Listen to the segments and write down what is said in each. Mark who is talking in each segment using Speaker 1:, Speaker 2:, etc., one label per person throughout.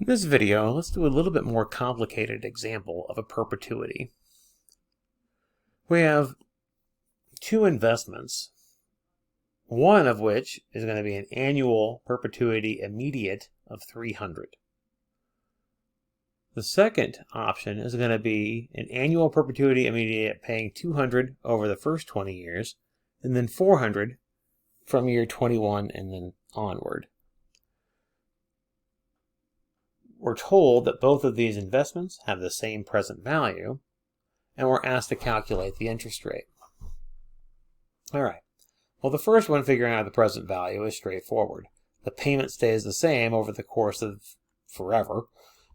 Speaker 1: In this video, let's do a little bit more complicated example of a perpetuity. We have two investments, one of which is going to be an annual perpetuity immediate of 300. The second option is going to be an annual perpetuity immediate paying 200 over the first 20 years, and then 400 from year 21 and then onward. We're told that both of these investments have the same present value, and we're asked to calculate the interest rate. All right. Well, the first one, figuring out the present value, is straightforward. The payment stays the same over the course of forever,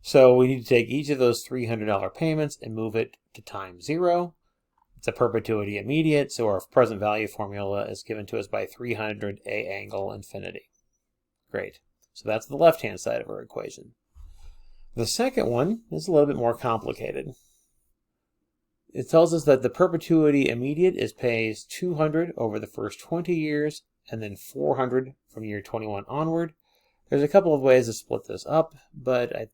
Speaker 1: so we need to take each of those $300 payments and move it to time 0. It's a perpetuity immediate, so our present value formula is given to us by 300 a angle infinity. Great. So that's the left-hand side of our equation. The second one is a little bit more complicated. It tells us that the perpetuity immediate pays 200 over the first 20 years and then 400 from year 21 onward. There's a couple of ways to split this up, but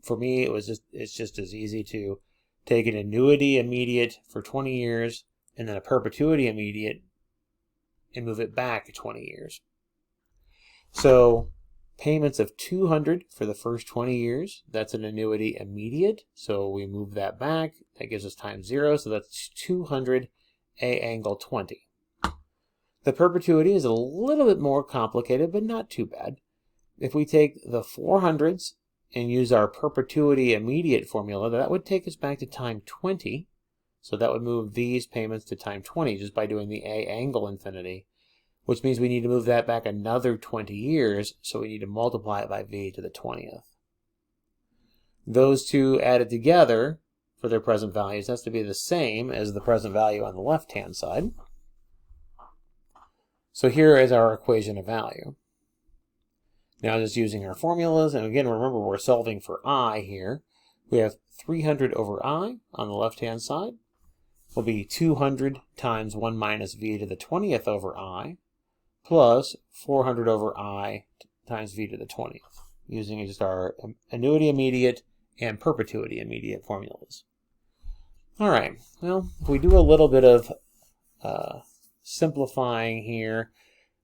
Speaker 1: for me it's just as easy to take an annuity immediate for 20 years and then a perpetuity immediate and move it back 20 years. So payments of 200 for the first 20 years, that's an annuity immediate, so we move that back. That gives us time 0, so that's 200 a angle 20. The perpetuity is a little bit more complicated, but not too bad. If we take the 400s and use our perpetuity immediate formula, that would take us back to time 20, so that would move these payments to time 20 just by doing the a angle infinity, which means we need to move that back another 20 years, so we need to multiply it by v to the 20th. Those two added together for their present values has to be the same as the present value on the left-hand side. So here is our equation of value. Now just using our formulas, and again remember we're solving for I here. We have 300 over I on the left-hand side will be 200 times 1 minus v to the 20th over I, plus 400 over I times v to the 20th, using just our annuity immediate and perpetuity immediate formulas. All right, well, if we do a little bit of simplifying here,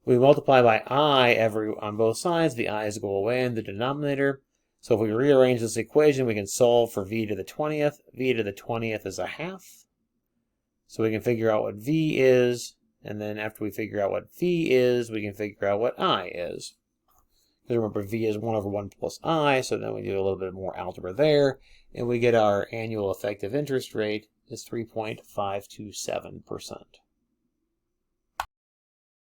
Speaker 1: we multiply by I on both sides. The i's go away in the denominator. So if we rearrange this equation, we can solve for v to the 20th. v to the 20th is a half. So we can figure out what v is, and then after we figure out what v is, we can figure out what I is. Because remember, v is 1 over 1 plus I, so then we do a little bit more algebra there, and we get our annual effective interest rate is 3.527%.